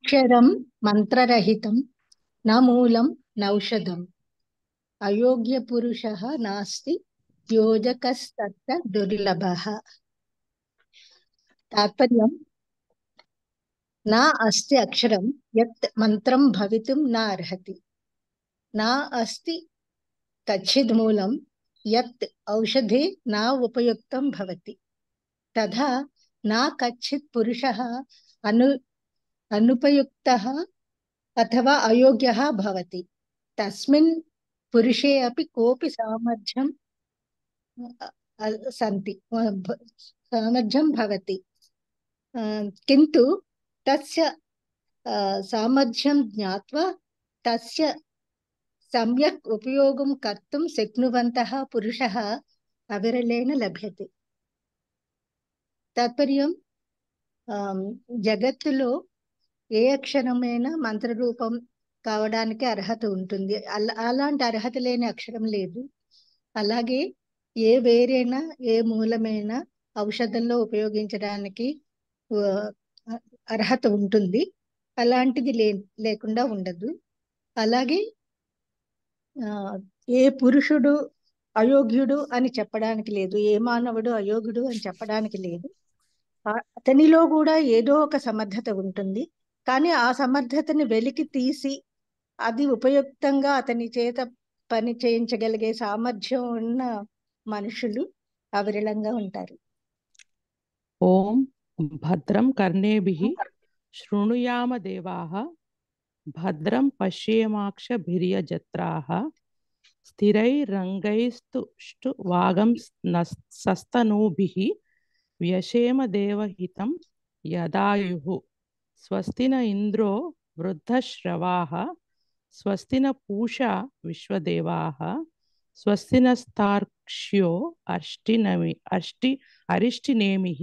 నాక్షరం మంత్రరహితం న మూలం నౌషధం అయోగ్య పురుషః నాస్తి యోజకస్తత్ర దుర్లభః. తాత్పర్యం: నా అస్తి అక్షరం యత్ మంత్రం భవితుం న అర్హతి. నా అస్తి కచ్చిద్ మూలం యత్ ఔషధే నా ఉపయుక్తం భవతి. తథా నా కచ్చిత్ పురుషః అనుపయుక్తః అథవా అయోగ్యః భవతి. తస్మిన్ పురుషే అపి కోపి సామర్థ్యం భవతి. కింటు తస్య సామర్థ్యం జ్ఞాత్వా తస్య సమ్యక్ ఉపయోగం కర్తుం శక్నువంతః పురుషः అవిరళేన లభ్యతే. తాత్పర్యం: జగత్తులో ఏ అక్షరమైనా మంత్రరూపం కావడానికి అర్హత ఉంటుంది. అలాంటి అర్హత లేని అక్షరం లేదు. అలాగే ఏ వేరైనా ఏ మూలమైనా ఔషధంలో ఉపయోగించడానికి అర్హత ఉంటుంది. అలాంటిది లేకుండా ఉండదు. అలాగే ఏ పురుషుడు అయోగ్యుడు అని చెప్పడానికి లేదు. ఏ మానవుడు అయోగ్యుడు అని చెప్పడానికి లేదు. అతనిలో కూడా ఏదో ఒక సమర్థత ఉంటుంది. కానీ ఆ సమర్థతని వెలికి తీసి అది ఉపయుక్తంగా అతని చేత పని చేయించగలిగే సామర్థ్యం ఉన్న మనుషులు అవిరళంగా ఉంటారు. ఓం భద్రం కర్ణేభిః శృణుయామ దేవాః భద్రం పశ్యేమాక్షభిర్యజత్రాః స్థిరైరంగైస్తుష్టువాగంసస్తనూభిః వ్యశేమ దేవహితం యదాయుః. స్వస్తి న ఇంద్రో వృద్ధశ్రవాః స్వస్తి న పూషా విశ్వదేవాః స్వస్తి నస్తార్క్ష్యో అరిష్టినేమిః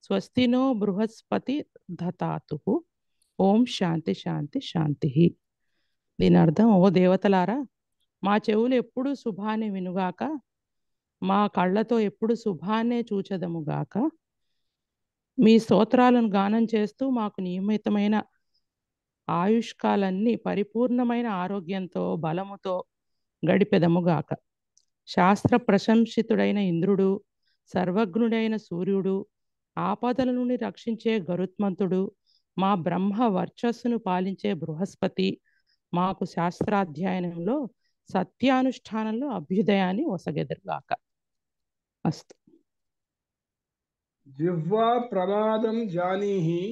స్వస్తి నో బృహస్పతి దధాతుః. ఓం శాంతి శాంతి శాంతి. దీని అర్థం: ఓ దేవతలారా, మా చెవులు ఎప్పుడు శుభాన్ని వినుగాక, మా కళ్ళతో ఎప్పుడు శుభాన్నే చూచెదముగాక. మీ స్తోత్రాలను గానం చేస్తూ మాకు నియమితమైన ఆయుష్కాలన్నీ పరిపూర్ణమైన ఆరోగ్యంతో బలముతో గడిపెదముగాక. శాస్త్ర ప్రశంసితుడైన ఇంద్రుడు, సర్వజ్ఞుడైన సూర్యుడు, ఆపదల నుండి రక్షించే గరుత్మంతుడు, మా బ్రహ్మ వర్చస్సును పాలించే బృహస్పతి మాకు శాస్త్రాధ్యయనంలో సత్యానుష్ఠానంలో అభ్యుదయాన్ని ఒసగెదరుగాక. అస్తు. జిహ్వా ప్రమాదం జానీహి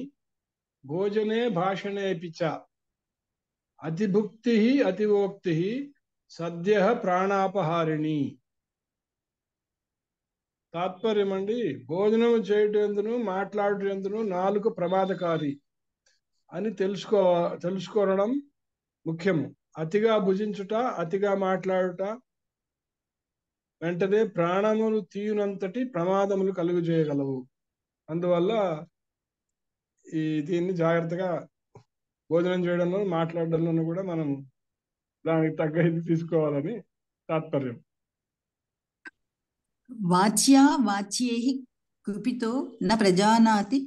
భోజనే భాషణేపి చ అతిభుక్తి అతివోక్తి సద్యః ప్రాణాపహారిణి. తాత్పర్యం అండి: భోజనం చేయటందును మాట్లాడటందును నాలుక ప్రమాదకారి అని తెలుసుకోవడం ముఖ్యము. అతిగా భుజించుట, అతిగా మాట్లాడుట వెంటనే ప్రాణములు తీయునంతటి ప్రమాదములు కలుగు చేయగలవు. అందువల్ల దీన్ని జాగ్రత్తగా భోజనం చేయడంలో మాట్లాడడంలో కూడా మనం దానికి తగ్గ ఇది తీసుకోవాలని తాత్పర్యం. వాచ్యా వాచ్యేః కుపితో న ప్రజానాతి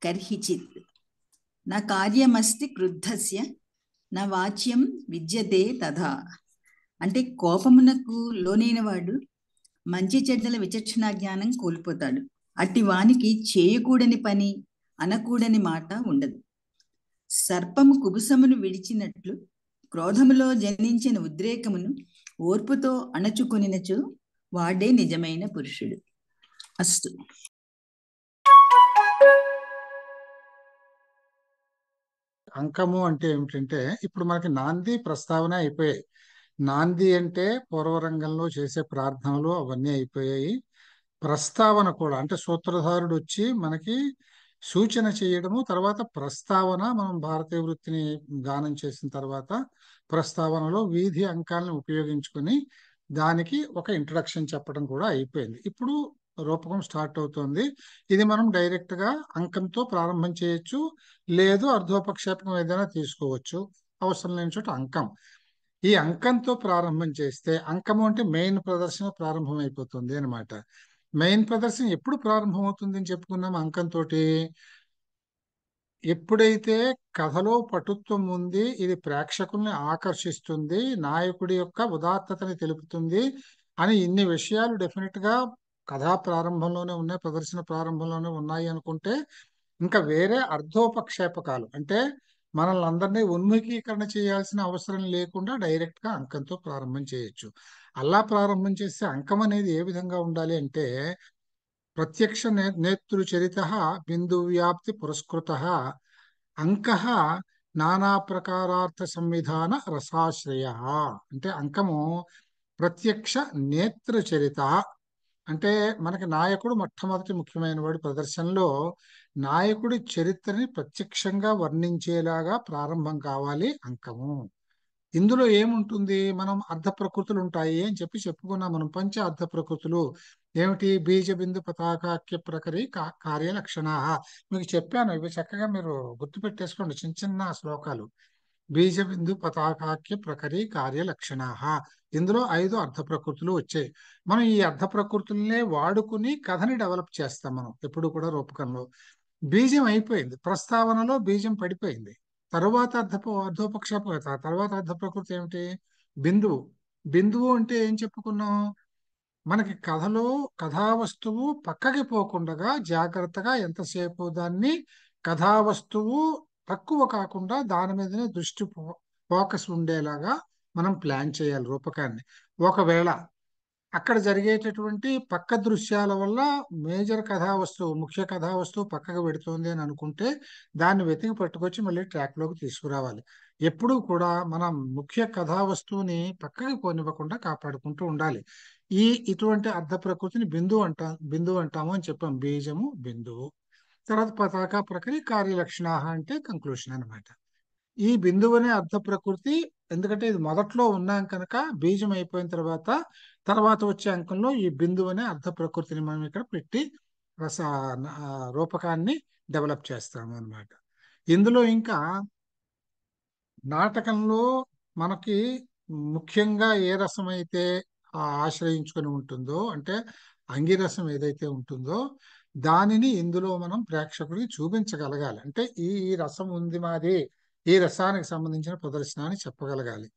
కర్హిచిత్ న కార్యమస్తి క్రుద్ధస్య న వాచ్యం విద్యతే తథా. అంటే కోపమునకు లోనైన వాడు మంచి చెడ్డల విచక్షణ జ్ఞానం కోల్పోతాడు. అట్టి వానికి చేయకూడని పని, అనకూడని మాట ఉండదు. సర్పము కుబుసమును విడిచినట్లు క్రోధములో జనించిన ఉద్రేకమును ఓర్పుతో అణచుకొనినచో వాడే నిజమైన పురుషుడు. అస్తు. అంకము అంటే ఏమిటంటే, ఇప్పుడు మనకి నాంది ప్రస్తావన అయిపోయాయి. నాంది అంటే పూర్వరంగంలో చేసే ప్రార్థనలు అవన్నీ అయిపోయాయి. ప్రస్తావన కూడా, అంటే సూత్రధారుడు వచ్చి మనకి సూచన చేయడము, తర్వాత ప్రస్తావన, మనం భారతీయ వృత్తిని గానం చేసిన తర్వాత ప్రస్తావనలో వీధి అంకాలను ఉపయోగించుకొని దానికి ఒక ఇంట్రడక్షన్ చెప్పడం కూడా అయిపోయింది. ఇప్పుడు రూపకం స్టార్ట్ అవుతుంది. ఇది మనం డైరెక్ట్ గా అంకంతో ప్రారంభం చేయొచ్చు, లేదు అర్ధోపక్షేపకం ఏదైనా తీసుకోవచ్చు. అవసరం లేని చోట అంకం. ఈ అంకంతో ప్రారంభం చేస్తే, అంకము అంటే మెయిన్ ప్రదర్శన ప్రారంభం అయిపోతుంది అనమాట. మెయిన్ ప్రదర్శన ఎప్పుడు ప్రారంభం అవుతుంది అని చెప్పుకున్నాం అంకంతో? ఎప్పుడైతే కథలో పటుత్వం ఉంది, ఇది ప్రేక్షకుల్ని ఆకర్షిస్తుంది, నాయకుడి యొక్క ఉదాత్తతని తెలుపుతుంది అని ఇన్ని విషయాలు డెఫినెట్ గా కథా ప్రారంభంలోనే ఉన్నాయి, ప్రదర్శన ప్రారంభంలోనే ఉన్నాయి అనుకుంటే ఇంకా వేరే అర్థోపక్షేపకాలు అంటే మనల్ని అందరినీ ఉన్ముఖీకరణ చేయాల్సిన అవసరం లేకుండా డైరెక్ట్ గా అంకంతో ప్రారంభం చేయొచ్చు. అలా ప్రారంభం చేస్తే అంకం అనేది ఏ విధంగా ఉండాలి అంటే ప్రత్యక్ష నేతృచరిత బిందు వ్యాప్తి పురస్కృత అంక నానా ప్రకారార్థ సంవిధాన రసాశ్రయ. అంటే అంకము ప్రత్యక్ష నేత్రచరిత అంటే మనకి నాయకుడు మొట్టమొదటి ముఖ్యమైన వాడు. ప్రదర్శనలో నాయకుడి చరిత్రని ప్రత్యక్షంగా వర్ణించేలాగా ప్రారంభం కావాలి అంకము. ఇందులో ఏముంటుంది, మనం అర్ధ ప్రకృతులు ఉంటాయి అని చెప్పుకున్నాం. మనం పంచ అర్ధ ప్రకృతులు ఏమిటి, బీజ బిందు పతాకాఖ్య ప్రకరి కార్యలక్షణ. మీకు చెప్పాను, ఇవి చక్కగా మీరు గుర్తుపెట్టేసుకోండి, చిన్న చిన్న శ్లోకాలు. బీజ బిందు పతాకాఖ్య ప్రకరి కార్యలక్షణ. ఇందులో 5 అర్ధ ప్రకృతులు వచ్చాయి. మనం ఈ అర్ధ ప్రకృతులనే వాడుకుని కథని డెవలప్ చేస్తాం మనం ఎప్పుడు కూడా రూపకంలో. బీజం అయిపోయింది, ప్రస్తావనలో బీజం పడిపోయింది. తర్వాత తర్వాత అర్ధ ప్రకృతి ఏమిటి, బిందువు. బిందువు అంటే ఏం చెప్పుకున్నాం, మనకి కథలో కథావస్తువు పక్కకి పోకుండా జాగ్రత్తగా ఎంతసేపు దాన్ని కథావస్తువు తక్కువ కాకుండా దాని మీదనే దృష్టి ఫోకస్ ఉండేలాగా మనం ప్లాన్ చేయాలి రూపకాన్ని. ఒకవేళ అక్కడ జరిగేటటువంటి పక్క దృశ్యాల వల్ల మేజర్ కథావస్తువు, ముఖ్య కథావస్తువు పక్కకు పెడుతోంది అని అనుకుంటే దాన్ని వెతికి పట్టుకొచ్చి మళ్ళీ ట్రాక్ లోకి తీసుకురావాలి. ఎప్పుడూ కూడా మనం ముఖ్య కథావస్తువుని పక్కకి పోనివ్వకుండా కాపాడుకుంటూ ఉండాలి. ఇటువంటి అర్ధ ప్రకృతిని బిందువు అంటాము అని చెప్పాం. బీజము బిందువు. తర్వాత పతాక ప్రకృతి కార్యలక్షణ అంటే కంక్లూషన్ అన్నమాట. ఈ బిందువు అనే అర్ధ ప్రకృతి ఎందుకంటే ఇది మొదట్లో ఉన్నాం కనుక బీజం అయిపోయిన తర్వాత వచ్చే అంకంలో ఈ బిందువు అనే అర్ధ ప్రకృతిని మనం ఇక్కడ పెట్టి రూపకాన్ని డెవలప్ చేస్తాము అన్నమాట. ఇందులో ఇంకా నాటకంలో మనకి ముఖ్యంగా ఏ రసం అయితే ఆశ్రయించుకొని ఉంటుందో అంటే అంగిరసం ఏదైతే ఉంటుందో దానిని ఇందులో మనం ప్రేక్షకుడికి చూపించగలగాలి. అంటే ఈ రసం ఉంది మాది, ఈ రసానికి సంబంధించిన ప్రదర్శన అని చెప్పగలగాలి.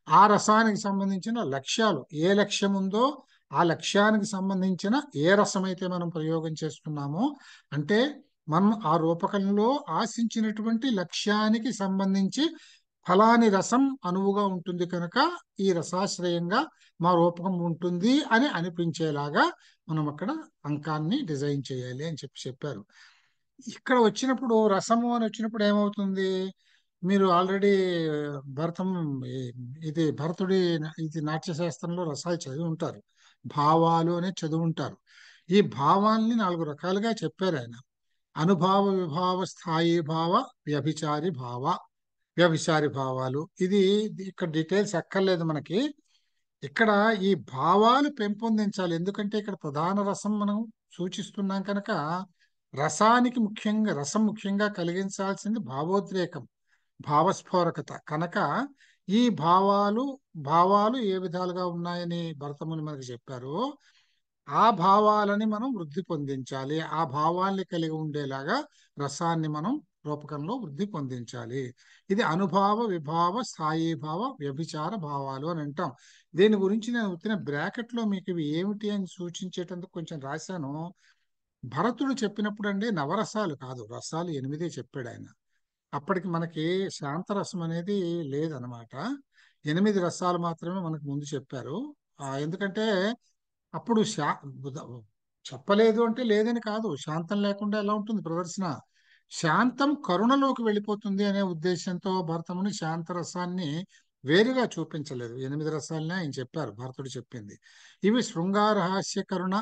ఆ రసానికి సంబంధించిన లక్ష్యాలు, ఏ లక్ష్యం ఉందో ఆ లక్ష్యానికి సంబంధించిన ఏ రసం అయితే మనం ప్రయోగం చేస్తున్నామో అంటే మనం ఆ రూపకంలో ఆశించినటువంటి లక్ష్యానికి సంబంధించి ఫలాని రసం అనువుగా ఉంటుంది కనుక ఈ రసాశ్రయంగా మా రూపకం ఉంటుంది అని అనిపించేలాగా మనం అక్కడ అంకాన్ని డిజైన్ చేయాలి అని చెప్పారు. ఇక్కడ వచ్చినప్పుడు రసము అని వచ్చినప్పుడు ఏమవుతుంది, మీరు ఆల్రెడీ ఇది నాట్యశాస్త్రంలో రసాలు చదివి ఉంటారు, భావాలు అనే చదివి ఉంటారు. ఈ భావాల్ని 4 రకాలుగా చెప్పారు ఆయన. అనుభావ, విభావ, స్థాయి భావ, వ్యభిచారి భావాలు. ఇది ఇక్కడ డీటెయిల్స్ అక్కర్లేదు మనకి. ఇక్కడ ఈ భావాలు పెంపొందించాలి. ఎందుకంటే ఇక్కడ ప్రధాన రసం మనం సూచిస్తున్నాం కనుక రసం ముఖ్యంగా కలిగించాల్సింది భావోద్రేకం, భావస్ఫోరకత కనుక ఈ భావాలు ఏ విధాలుగా ఉన్నాయని భరతముని మనకి చెప్పారు. ఆ భావాలని మనం వృద్ధి పొందించాలి. ఆ భావాల్ని కలిగి ఉండేలాగా రసాన్ని మనం రూపకంలో వృద్ధి పొందించాలి. ఇది అనుభావ, విభావ, స్థాయి భావ, వ్యభిచార భావాలు అని అంటాం. దీని గురించి నేను ఉత్తిన బ్రాకెట్ లో మీకు ఇవి ఏమిటి అని సూచించేటందుకు కొంచెం రాశాను. భరతుడు చెప్పినప్పుడు అండి నవరసాలు కాదు, రసాలు 8 చెప్పాడు ఆయన. అప్పటికి మనకి శాంతరసం అనేది లేదనమాట. 8 రసాలు మాత్రమే మనకు ముందు చెప్పారు. ఎందుకంటే అప్పుడు చెప్పలేదు అంటే లేదని కాదు, శాంతం లేకుండా ఎలా ఉంటుంది ప్రదర్శన. శాంతం కరుణలోకి వెళ్ళిపోతుంది అనే ఉద్దేశంతో భరతముని శాంతరసాన్ని వేరుగా చూపించలేదు. 8 రసాలనే ఆయన చెప్పారు, భరతుడు చెప్పింది. ఇవి శృంగార, హాస్య, కరుణ,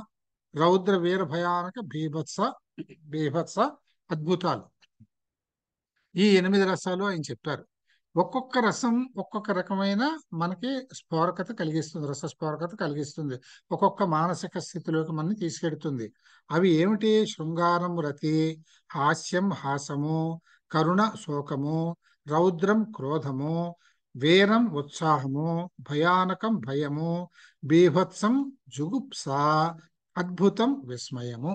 రౌద్ర, వీర, భయానక, బీభత్స అద్భుతాలు. ఈ 8 రసాలు ఆయన చెప్పారు. ఒక్కొక్క రసం ఒక్కొక్క రకమైన మనకి స్ఫోరకత కలిగిస్తుంది, రస స్ఫోరకత కలిగిస్తుంది, ఒక్కొక్క మానసిక స్థితిలోకి మనని తీసుకెడుతుంది. అవి ఏమిటి, శృంగారం రతి, హాస్యం హాసము, కరుణ శోకము, రౌద్రం క్రోధము, వీరం ఉత్సాహము, భయానకం భయము, బీభత్సం జుగుప్స, అద్భుతం విస్మయము.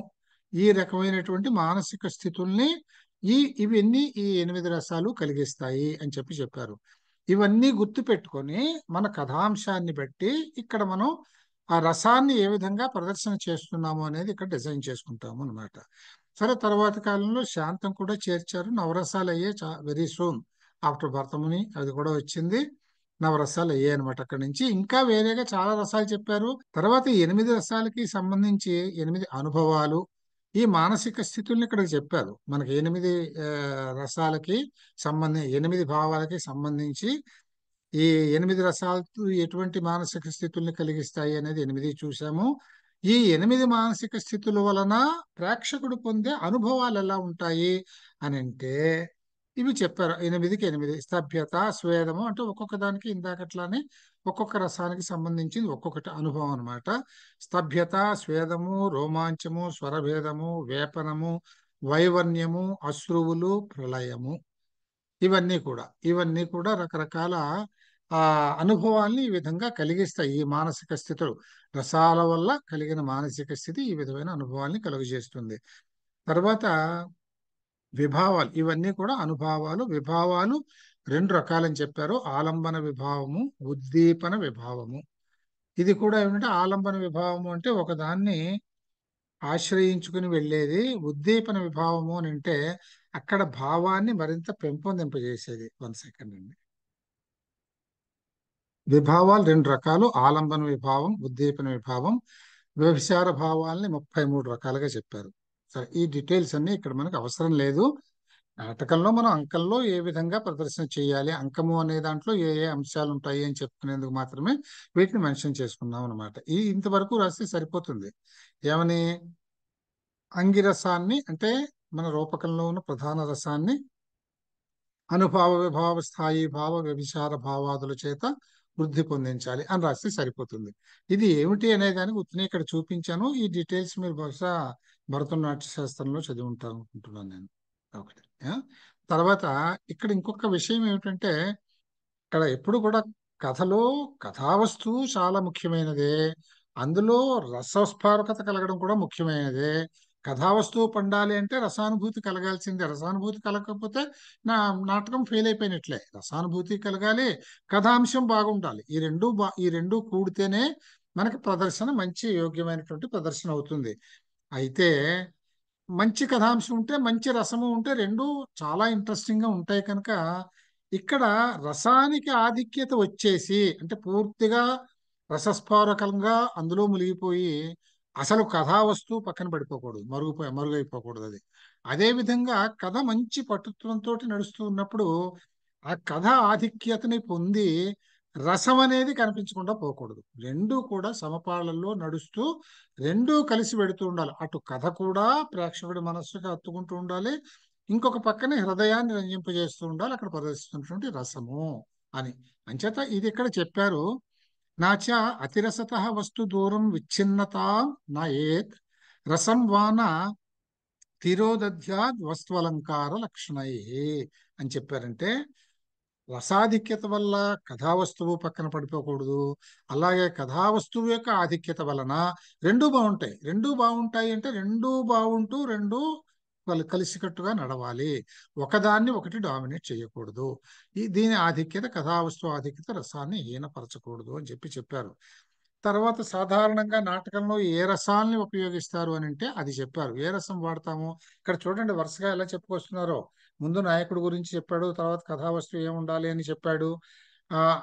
ఈ రకమైనటువంటి మానసిక స్థితుల్ని ఇవన్నీ ఈ 8 రసాలు కలిగిస్తాయి అని చెప్పారు. ఇవన్నీ గుర్తు పెట్టుకొని మన కథాంశాన్ని బట్టి ఇక్కడ మనం ఆ రసాన్ని ఏ విధంగా ప్రదర్శన చేస్తున్నాము అనేది ఇక్కడ డిజైన్ చేసుకుంటాము అన్నమాట. సరే, తర్వాత కాలంలో శాంతం కూడా చేర్చారు. నవరసాలు అయ్యే వెరీ సూన్ ఆఫ్టర్ భరతముని అది కూడా వచ్చింది. నవరసాలు అయ్యాయి అనమాట. అక్కడి నుంచి ఇంకా వేరేగా చాలా రసాలు చెప్పారు. తర్వాత 8 రసాలకి సంబంధించి 8 అనుభవాలు, ఈ మానసిక స్థితుల్ని ఇక్కడ చెప్పారు. మనకి 8 రసాలకి 8 భావాలకి సంబంధించి ఈ 8 రసాలు ఎటువంటి మానసిక స్థితుల్ని కలిగిస్తాయి అనేది 8 చూసాము. ఈ 8 మానసిక స్థితుల వలన ప్రేక్షకుడు పొందే అనుభవాలు ఎలా ఉంటాయి అని అంటే ఇవి చెప్పారు. 8కి 8 స్తభ్యత, స్వేదము అంటే ఒక్కొక్క దానికి ఇందాకట్లానే ఒక్కొక్క రసానికి సంబంధించింది ఒక్కొక్కటి అనుభవం అనమాట. స్తభ్యత, స్వేదము, రోమాంచము, స్వరభేదము, వేపనము, వైవర్ణ్యము, అశ్రువులు, ప్రళయము, ఇవన్నీ కూడా రకరకాల అనుభవాల్ని ఈ విధంగా కలిగిస్తాయి. ఈ మానసిక స్థితులు రసాల వల్ల కలిగిన మానసిక స్థితి ఈ విధమైన అనుభవాల్ని కలుగజేస్తుంది. తర్వాత విభావాలు, ఇవన్నీ కూడా అనుభావాలు. విభావాలు 2 రకాలని చెప్పారు. ఆలంబన విభావము, ఉద్దీపన విభావము. ఇది కూడా ఏమిటంటే ఆలంబన విభావము అంటే ఒకదాన్ని ఆశ్రయించుకుని వెళ్ళేది. ఉద్దీపన విభావము అని అంటే అక్కడ భావాన్ని మరింత పెంపొందింపజేసేది. 1 సెకండ్ అండి. విభావాలు 2 రకాలు, ఆలంబన విభావం, ఉద్దీపన విభావం. వ్యభిచార భావాల్ని 33 రకాలుగా చెప్పారు. సరే, ఈ డీటెయిల్స్ అన్ని ఇక్కడ మనకు అవసరం లేదు. నాటకంలో మనం అంకంలో ఏ విధంగా ప్రదర్శన చేయాలి, అంకము అనే దాంట్లో ఏ ఏ అంశాలు ఉంటాయి అని చెప్పుకునేందుకు మాత్రమే వీటిని మెన్షన్ చేసుకున్నాం అనమాట. ఇంతవరకు రాస్తే సరిపోతుంది. ఏమని, అంగిరసాన్ని అంటే మన రూపకంలో ఉన్న ప్రధాన రసాన్ని అనుభావ విభావ స్థాయి భావ వ్యభిచార భావాదుల చేత వృద్ధి పొందించాలి అని రాస్తే సరిపోతుంది. ఇది ఏమిటి అనే దానికి ఉత్తినే ఇక్కడ చూపించాను. ఈ డీటెయిల్స్ మీరు బహుశా భరతనాట్య శాస్త్రంలో చదివి ఉంటారు అనుకుంటున్నాను నేను. ఒకటి. తర్వాత ఇక్కడ ఇంకొక విషయం ఏమిటంటే ఇక్కడ ఎప్పుడు కూడా కథలో కథావస్తువు చాలా ముఖ్యమైనదే, అందులో రసస్పారకత కలగడం కూడా ముఖ్యమైనదే. కథావస్తువు పండాలి అంటే రసానుభూతి కలగాల్సిందే. రసానుభూతి కలగకపోతే నాటకం ఫెయిల్ అయిపోయినట్లే. రసానుభూతి కలగాలి, కథాంశం బాగుండాలి. ఈ రెండు కూడితేనే మనకి ప్రదర్శన మంచి యోగ్యమైనటువంటి ప్రదర్శన అవుతుంది. అయితే మంచి కథాంశం ఉంటే మంచి రసము ఉంటే రెండు చాలా ఇంట్రెస్టింగ్ గా ఉంటాయి. కనుక ఇక్కడ రసానికి ఆధిక్యత వచ్చేసి అంటే పూర్తిగా రసస్పారకంగా అందులో మునిగిపోయి అసలు కథా వస్తువు పక్కన పడిపోకూడదు, మరుగైపోకూడదు. అదే విధంగా కథ మంచి పట్టుత్వంతో నడుస్తూ ఉన్నప్పుడు ఆ కథ ఆధిక్యతని పొంది రసం అనేది కనిపించకుండా పోకూడదు. రెండు కూడా సమపాళ్లలో నడుస్తూ రెండూ కలిసి పెడుతూ ఉండాలి. అటు కథ కూడా ప్రేక్షకుడి మనస్సుకి హత్తుకుంటూ ఉండాలి, ఇంకొక పక్కనే హృదయాన్ని రంజింపజేస్తూ ఉండాలి అక్కడ ప్రదర్శిస్తున్నటువంటి రసము అని. అంచేత ఇది ఇక్కడ చెప్పారు. నాచ అతిరసత వస్తు దూరం విచ్ఛిన్నతా నయేత్ రసం వాన తిరోదధ్యాద్ వస్తువలంకార లక్షణై అని చెప్పారంటే రసాధిక్యత వల్ల కథావస్తువు పక్కన పడిపోకూడదు, అలాగే కథావస్తువు యొక్క ఆధిక్యత వలన రెండూ బాగుంటాయి అంటే రెండూ బాగుంటూ రెండు కలిసికట్టుగా నడవాలి, ఒకదాన్ని ఒకటి డామినేట్ చేయకూడదు. దీని ఆధిక్యత కథావస్తువు ఆధిక్యత రసాన్ని హీనపరచకూడదు అని చెప్పారు. తర్వాత సాధారణంగా నాటకంలో ఏ రసాలని ఉపయోగిస్తారు అని అంటే అది చెప్పారు. ఏ రసం వాడతాము ఇక్కడ చూడండి, వరుసగా ఎలా చెప్పుకొస్తున్నారో. ముందు నాయకుడు గురించి చెప్పాడు, తర్వాత కథావస్తువు ఏముండాలి అని చెప్పాడు,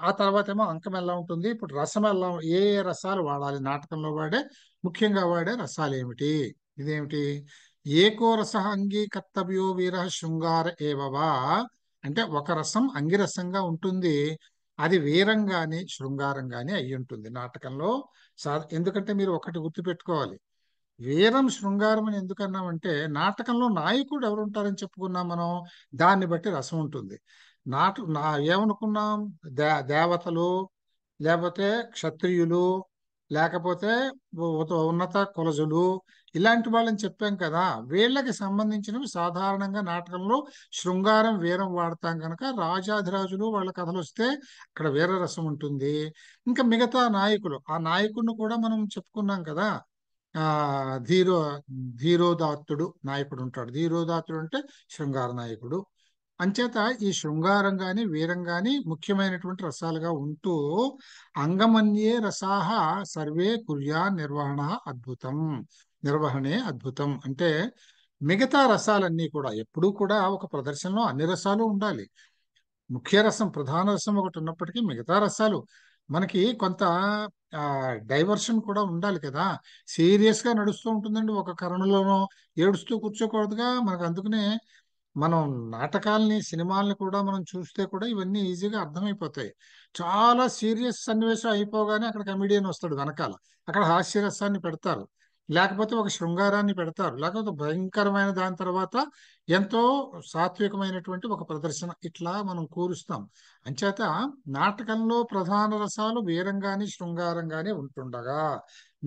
ఆ తర్వాత ఏమో అంకం ఎలా ఉంటుంది, ఇప్పుడు రసం ఎలా, ఏ రసాలు వాడాలి నాటకంలో ముఖ్యంగా వాడే రసాలు ఏమిటి. ఇదేమిటి, ఏకో రస అంగీకర్తవ్యో వీర శృంగార ఏవవా అంటే ఒక రసం అంగిరసంగా ఉంటుంది, అది వీరంగాని శృంగారంగాని అయి ఉంటుంది నాటకంలో. ఎందుకంటే మీరు ఒకటి గుర్తుపెట్టుకోవాలి, వీరం శృంగారం అని ఎందుకన్నామంటే నాటకంలో నాయకుడు ఎవరు ఉంటారని చెప్పుకున్నాం మనం, దాన్ని బట్టి రసం ఉంటుంది. ఏమనుకున్నాం, దేవతలు లేకపోతే క్షత్రియులు లేకపోతే ఉన్నత కులజులు ఇలాంటి వాళ్ళని చెప్పాం కదా, వీళ్ళకి సంబంధించినవి సాధారణంగా నాటకంలో శృంగారం వీరం వాడతాం కనుక రాజాధిరాజులు వాళ్ళ కథలు వస్తే అక్కడ వీర రసం ఉంటుంది. ఇంకా మిగతా నాయకులు, ఆ నాయకుడిని కూడా మనం చెప్పుకున్నాం కదా, ఆ ధీరో ధీరోదాత్తుడు నాయకుడు ఉంటాడు. ధీరోదాత్తుడు అంటే శృంగార నాయకుడు. అంచేత ఈ శృంగారం గాని వీరం గాని ముఖ్యమైనటువంటి రసాలుగా ఉంటూ అంగమన్యే రసాహ సర్వే కుర్యా నిర్వహణ అద్భుతం. నిర్వహణే అద్భుతం అంటే మిగతా రసాలన్నీ కూడా ఎప్పుడూ కూడా ఒక ప్రదర్శనలో అన్ని రసాలు ఉండాలి. ముఖ్య రసం ప్రధాన రసం ఒకటి ఉన్నప్పటికీ మిగతా రసాలు మనకి కొంత డైవర్షన్ కూడా ఉండాలి కదా. సీరియస్ గా నడుస్తూ ఉంటుందండి ఒక కరణలోనో, ఏడుస్తూ కూర్చోకూడదుగా. మనకు అందుకనే మనం నాటకాలని సినిమాలని కూడా మనం చూస్తే కూడా ఇవన్నీ ఈజీగా అర్థమైపోతాయి. చాలా సీరియస్ సన్నివేశం అయిపోగానే అక్కడ కమెడియన్ వస్తాడు వెనకాల, అక్కడ హాస్యరసాన్ని పెడతారు, లేకపోతే ఒక శృంగారాన్ని పెడతారు, లేకపోతే భయంకరమైన దాని తర్వాత ఎంతో సాత్వికమైనటువంటి ఒక ప్రదర్శన, ఇట్లా మనం కూరుస్తాం. అంచేత నాటకంలో ప్రధాన రసాలు వీరంగాని శృంగారంగానే ఉంటుండగా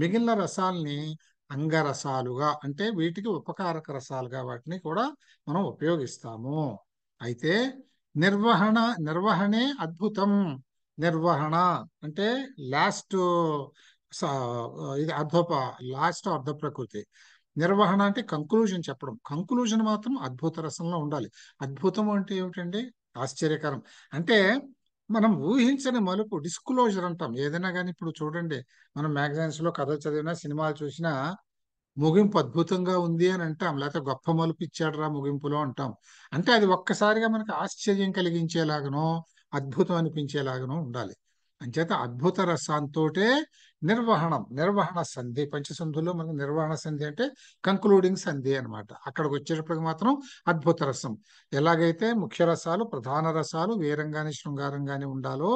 మిగిలిన రసాల్ని అంగరసాలుగా అంటే వీటికి ఉపకారక రసాలుగా వాటిని కూడా మనం ఉపయోగిస్తాము. అయితే నిర్వహణే అద్భుతం. నిర్వహణ అంటే లాస్ట్ ఇది లాస్ట్ అర్ధ ప్రకృతి. నిర్వహణ అంటే కంక్లూజన్ చెప్పడం. కంక్లూజన్ మాత్రం అద్భుత రసంలో ఉండాలి. అద్భుతం అంటే ఏమిటండి? ఆశ్చర్యకరం. అంటే మనం ఊహించని మలుపు, డిస్క్లోజర్ అంటాం ఏదైనా కానీ. ఇప్పుడు చూడండి, మనం మ్యాగజైన్స్ లో కథలు చదివినా సినిమాలు చూసినా ముగింపు అద్భుతంగా ఉంది అని అంటాం, లేకపోతే గొప్ప మలుపు ఇచ్చాడురా ముగింపులో అంటాం. అంటే అది ఒక్కసారిగా మనకు ఆశ్చర్యం కలిగించేలాగనో అద్భుతం అనిపించేలాగనో ఉండాలి. అంచేత అద్భుత రసాంతోటే నిర్వహణ సంధి. పంచసంధుల్లో మనకు నిర్వహణ సంధి అంటే కంక్లూడింగ్ సంధి అనమాట. అక్కడికి వచ్చేటప్పటికి మాత్రం అద్భుత రసం. ఎలాగైతే ముఖ్య రసాలు ప్రధాన రసాలు వీరంగాని శృంగారంగాని ఉండాలో,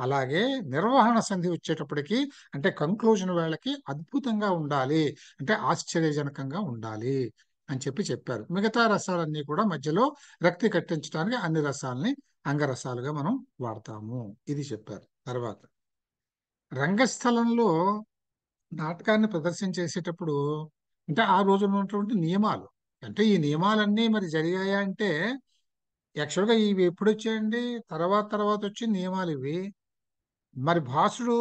అలాగే నిర్వహణ సంధి వచ్చేటప్పటికి అంటే కంక్లూజన్ వేళకి అద్భుతంగా ఉండాలి, అంటే ఆశ్చర్యజనకంగా ఉండాలి అని చెప్పారు. మిగతా రసాలన్నీ కూడా మధ్యలో రక్తి కట్టించడానికి అన్ని రసాలని అంగరసాలుగా మనం వాడతాము, ఇది చెప్పారు. తర్వాత రంగస్థలంలో నాటకాన్ని ప్రదర్శన చేసేటప్పుడు అంటే ఆ రోజున ఉన్నటువంటి నియమాలు, అంటే ఈ నియమాలన్నీ మరి జరిగాయా అంటే యాక్చువల్గా ఇవి ఎప్పుడు వచ్చాయండి? తర్వాత వచ్చిన నియమాలు ఇవి. మరి భాసుడు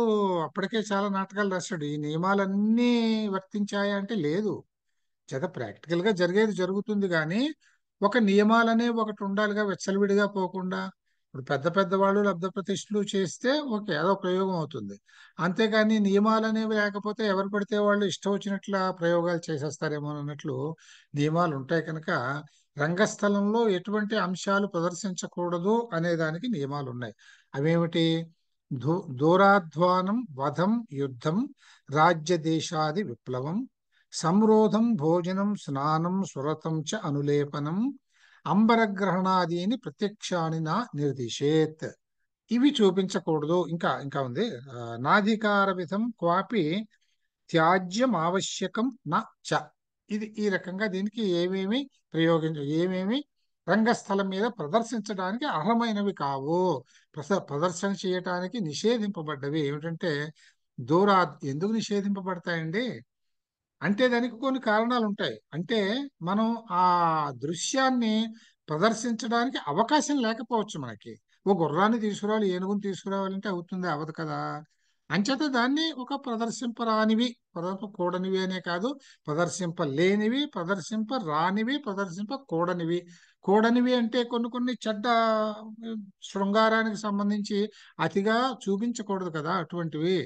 అప్పటికే చాలా నాటకాలు రాశాడు. ఈ నియమాలన్నీ వర్తించాయా అంటే లేదు. చేత ప్రాక్టికల్ గా జరిగేది జరుగుతుంది కానీ ఒక నియమాలనే ఒకటి ఉండాలిగా, వెచ్చలవిడిగా పోకుండా. ఇప్పుడు పెద్ద వాళ్ళు లబ్ధ ప్రతిష్ఠలు చేస్తే ఓకే, అదో ప్రయోగం అవుతుంది. అంతేగాని నియమాలు అనేవి లేకపోతే ఎవరు పడితే వాళ్ళు ఇష్టం వచ్చినట్ల ప్రయోగాలు చేసేస్తారేమో అన్నట్లు నియమాలు ఉంటాయి. కనుక రంగస్థలంలో ఎటువంటి అంశాలు ప్రదర్శించకూడదు అనే దానికి నియమాలు ఉన్నాయి. అవేమిటి? దూరాధ్వానం, వధం, యుద్ధం, రాజ్య దేశాది విప్లవం, సంరోధం, భోజనం, స్నానం, సురతం చ అనులేపనం, అంబరగ్రహణాదీని ప్రత్యక్షాని నా నిర్దిశేత్. ఇవి చూపించకూడదు. ఇంకా ఉంది. నాధికార విధం క్వాపి త్యాజ్యం ఆవశ్యకం నా చ. ఇది ఈ రకంగా దీనికి ఏమేమి ఏమేమి రంగస్థలం మీద ప్రదర్శించడానికి అర్హమైనవి కావు, ప్రదర్శన చేయటానికి నిషేధింపబడ్డవి ఏమిటంటే ఎందుకు నిషేధింపబడతాయండి అంటే దానికి కొన్ని కారణాలు ఉంటాయి. అంటే మనం ఆ దృశ్యాన్ని ప్రదర్శించడానికి అవకాశం లేకపోవచ్చు. మనకి ఓ గుర్రాన్ని తీసుకురావాలి, ఏనుగుని తీసుకురావాలంటే అవుతుంది, అవదు కదా. అంచేత దాన్ని ఒక ప్రదర్శింపరానివి, ప్రదర్శింపకూడనివి అనే కాదు, ప్రదర్శింపలేనివి, ప్రదర్శింపరానివి, ప్రదర్శింపకూడనివి. కూడనివి అంటే కొన్ని చెడ్డ శృంగారానికి సంబంధించి అతిగా చూపించకూడదు కదా అటువంటివి.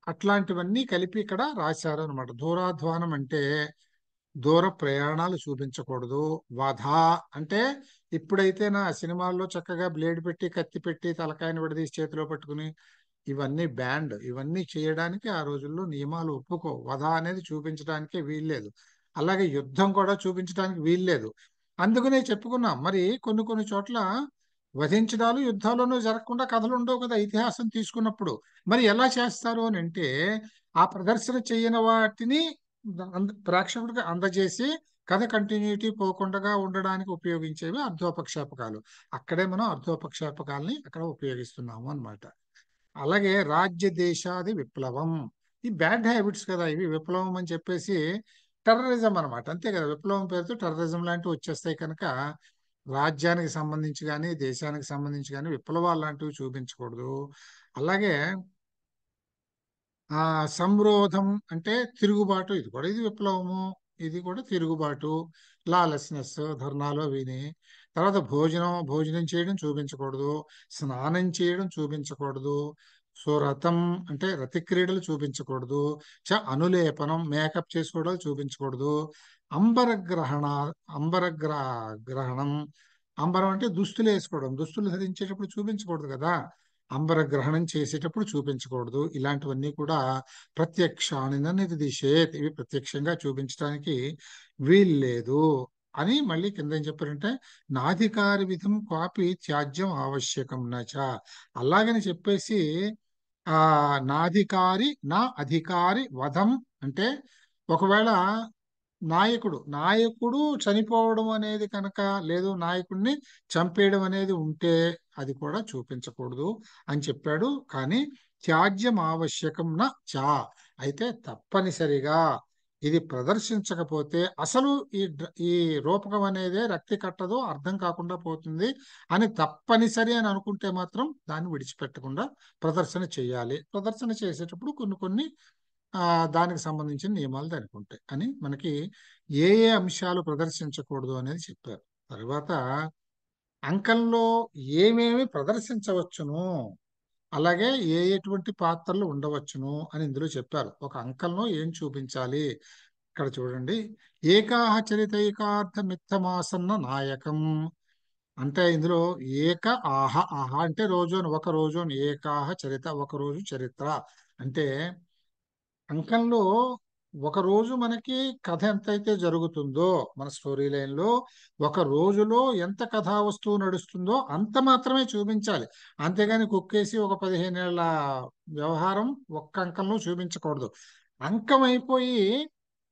అట్లాంటివన్నీ కలిపి ఇక్కడ రాశారు అనమాట. దూరాధ్వానం అంటే దూర ప్రయాణాలు చూపించకూడదు. వధ అంటే ఇప్పుడైతే నా సినిమాల్లో చక్కగా బ్లేడ్ పెట్టి, కత్తి పెట్టి, తలకాయని విడదీసి చేతిలో పట్టుకుని ఇవన్నీ బ్యాండ్, ఇవన్నీ చేయడానికి ఆ రోజుల్లో నియమాలు ఒప్పుకో. వధ అనేది చూపించడానికే వీల్లేదు. అలాగే యుద్ధం కూడా చూపించడానికి వీల్లేదు. అందుకనే చెప్పుకున్నాం మరి కొన్ని చోట్ల వధించడాలు యుద్ధాలను జరగకుండా కథలు ఉండవు కదా ఇతిహాసం తీసుకున్నప్పుడు. మరి ఎలా చేస్తారు అని అంటే ఆ ప్రదర్శన చేయని వాటిని ప్రేక్షకుడికి అందజేసి కథ కంటిన్యూటీ పోకుండా ఉండడానికి ఉపయోగించేవి అర్ధోపక్షేపకాలు. అక్కడే మనం అర్ధోపక్షేపకాలని అక్కడ ఉపయోగిస్తున్నాము అన్నమాట. అలాగే రాజ్య దేశాది విప్లవం, ఈ బ్యాడ్ హ్యాబిట్స్ కదా ఇవి. విప్లవం అని చెప్పేసి టెర్రరిజం అనమాట, అంతే కదా. విప్లవం పేరుతో టెర్రరిజం లాంటివి వచ్చేస్తాయి. కనుక రాజ్యానికి సంబంధించి కానీ దేశానికి సంబంధించి కానీ విప్లవాలు లాంటివి చూపించకూడదు. అలాగే సంరోధం అంటే తిరుగుబాటు, ఇది విప్లవము, ఇది కూడా తిరుగుబాటు, లాలెస్నెస్, ధర్నాలు విని. తర్వాత భోజనం చేయడం చూపించకూడదు, స్నానం చేయడం చూపించకూడదు, సురతం అంటే రతి క్రీడలు చూపించకూడదు, అనులేపనం మేకప్ చేసుకోవడాలు చూపించకూడదు, గ్రహణం, అంబరం అంటే దుస్తులు వేసుకోవడం, దుస్తులు ధరించేటప్పుడు చూపించకూడదు కదా, అంబర గ్రహణం చేసేటప్పుడు చూపించకూడదు. ఇలాంటివన్నీ కూడా ప్రత్యక్షానిన నిర్దిశేత్, ఇవి ప్రత్యక్షంగా చూపించడానికి వీల్లేదు అని మళ్ళీ కింద ఏం చెప్పారంటే నాధికారి విధం క్వాపి త్యాజ్యం ఆవశ్యకం నచ. అలాగని చెప్పేసి నాధికారి నా అధికారి వధం అంటే ఒకవేళ నాయకుడు చనిపోవడం అనేది కనుక, లేదు నాయకుడిని చంపేయడం అనేది ఉంటే అది కూడా చూపించకూడదు అని చెప్పాడు. కానీ త్యాజ్యం ఆవశ్యకం చా, అయితే తప్పనిసరిగా ఇది ప్రదర్శించకపోతే అసలు ఈ రూపకం అనేది రక్తి కట్టదో, అర్థం కాకుండా పోతుంది అని తప్పనిసరి అని అనుకుంటే మాత్రం దాన్ని విడిచిపెట్టకుండా ప్రదర్శన చేయాలి. ప్రదర్శన చేసేటప్పుడు కొన్ని దానికి సంబంధించిన నియమాలు దానికి ఉంటాయి అని మనకి ఏ అంశాలు ప్రదర్శించకూడదు అనేది చెప్పారు. తర్వాత అంకంలో ఏమేమి ప్రదర్శించవచ్చును, అలాగే ఎటువంటి పాత్రలు ఉండవచ్చును అని ఇందులో చెప్పారు. ఒక అంకంలో ఏం చూపించాలి ఇక్కడ చూడండి. ఏకాహ చరితైకార్థ మిత్తమాసన్న నాయకం అంటే ఇందులో ఆహ అంటే ఒక రోజు, ఏకాహ చరిత ఒక రోజు చరిత్ర అంటే అంకంలో ఒక రోజు మనకి కథ ఎంతైతే జరుగుతుందో మన స్టోరీ లైన్ లో ఒక రోజులో ఎంత కథా వస్తువు నడుస్తుందో అంత మాత్రమే చూపించాలి. అంతేగాని కుక్కేసి ఒక 15 ఏళ్ల వ్యవహారం ఒక్క అంకంలో చూపించకూడదు. అంకం అయిపోయి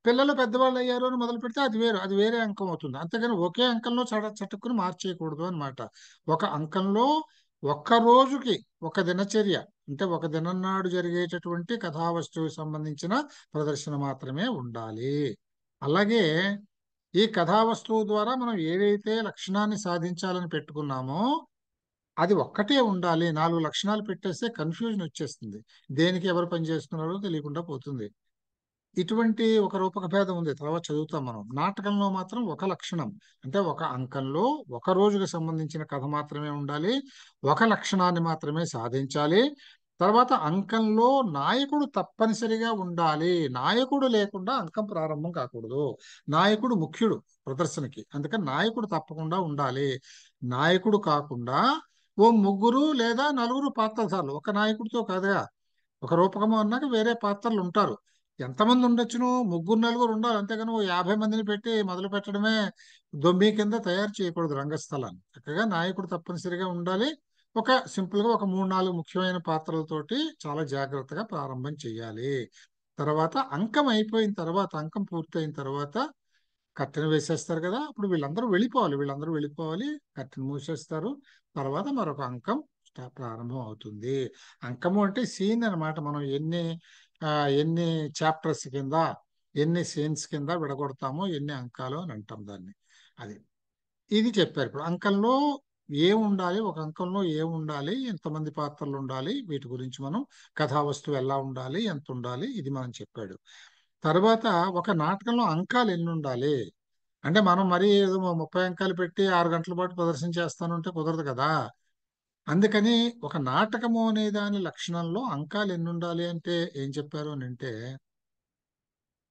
పిల్లలు పెద్దవాళ్ళు అయ్యారు అని మొదలు పెడితే అది వేరే అంకం అవుతుంది. అంతేగాని ఒకే అంకంలో చటుక్కుని మార్చేయకూడదు అనమాట. ఒక అంకంలో ఒక్క రోజుకి ఒక దినచర్య అంటే ఒక దినం నాడు జరిగేటటువంటి కథావస్తువుకి సంబంధించిన ప్రదర్శన మాత్రమే ఉండాలి. అలాగే ఈ కథావస్తువు ద్వారా మనం ఏదైతే లక్షణాన్ని సాధించాలని పెట్టుకున్నామో అది ఒక్కటే ఉండాలి. 4 లక్షణాలు పెట్టేస్తే కన్ఫ్యూజన్ వచ్చేస్తుంది, దేనికి ఎవరు పనిచేస్తున్నారో తెలియకుండా పోతుంది. ఇటువంటి ఒక రూపక భేదం ఉంది, తర్వాత చదువుతాం మనం. నాటకంలో మాత్రం ఒక లక్షణం అంటే ఒక అంకంలో ఒక రోజుకు సంబంధించిన కథ మాత్రమే ఉండాలి, ఒక లక్షణాన్ని మాత్రమే సాధించాలి. తర్వాత అంకంలో నాయకుడు తప్పనిసరిగా ఉండాలి, నాయకుడు లేకుండా అంకం ప్రారంభం కాకూడదు. నాయకుడు ముఖ్యుడు ప్రదర్శనకి, అందుకని నాయకుడు తప్పకుండా ఉండాలి. నాయకుడు కాకుండా 3 లేదా 4 పాత్రధారులు, ఒక నాయకుడితో కాదుగా. ఒక రూపకము అన్నాక వేరే పాత్రలు ఉంటారు. ఎంతమంది ఉండొచ్చును, 3, 4 ఉండాలి. అంతేగాని 50 మందిని పెట్టి మొదలు పెట్టడమే దొమ్మి కింద తయారు చేయకూడదు రంగస్థలాన్ని. చక్కగా నాయకుడు తప్పనిసరిగా ఉండాలి. ఒక సింపుల్ గా ఒక 3, 4 ముఖ్యమైన పాత్రలతోటి చాలా జాగ్రత్తగా ప్రారంభం చేయాలి. తర్వాత అంకం అయిపోయిన తర్వాత, అంకం పూర్తయిన తర్వాత కట్టెను వేసేస్తారు కదా, అప్పుడు వీళ్ళందరూ వెళ్ళిపోవాలి, కట్టెను మూసేస్తారు. తర్వాత మరొక అంకం ప్రారంభం అవుతుంది. అంకము అంటే సీన్ అన్నమాట. మనం ఎన్ని చాప్టర్స్ కింద, ఎన్ని సీన్స్ కింద విడగొడతామో ఎన్ని అంకాలు అని అంటాం దాన్ని. ఇది చెప్పారు. ఇప్పుడు అంకంలో ఏముండాలి, ఒక అంకంలో ఏముండాలి, ఎంతమంది పాత్రలు ఉండాలి, వీటి గురించి మనం కథావస్తువు ఎలా ఉండాలి, ఎంత ఉండాలి, ఇది మనం చెప్పాడు. తర్వాత ఒక నాటకంలో అంకాలు ఎన్ని ఉండాలి అంటే మనం మరీ ఏదో 30 అంకాలు పెట్టి 6 గంటల పాటు ప్రదర్శన చేస్తానంటే కుదరదు కదా. అందుకని ఒక నాటకము అనే దాని లక్షణంలో అంకాలు ఎన్ని ఉండాలి అంటే ఏం చెప్పారు అని అంటే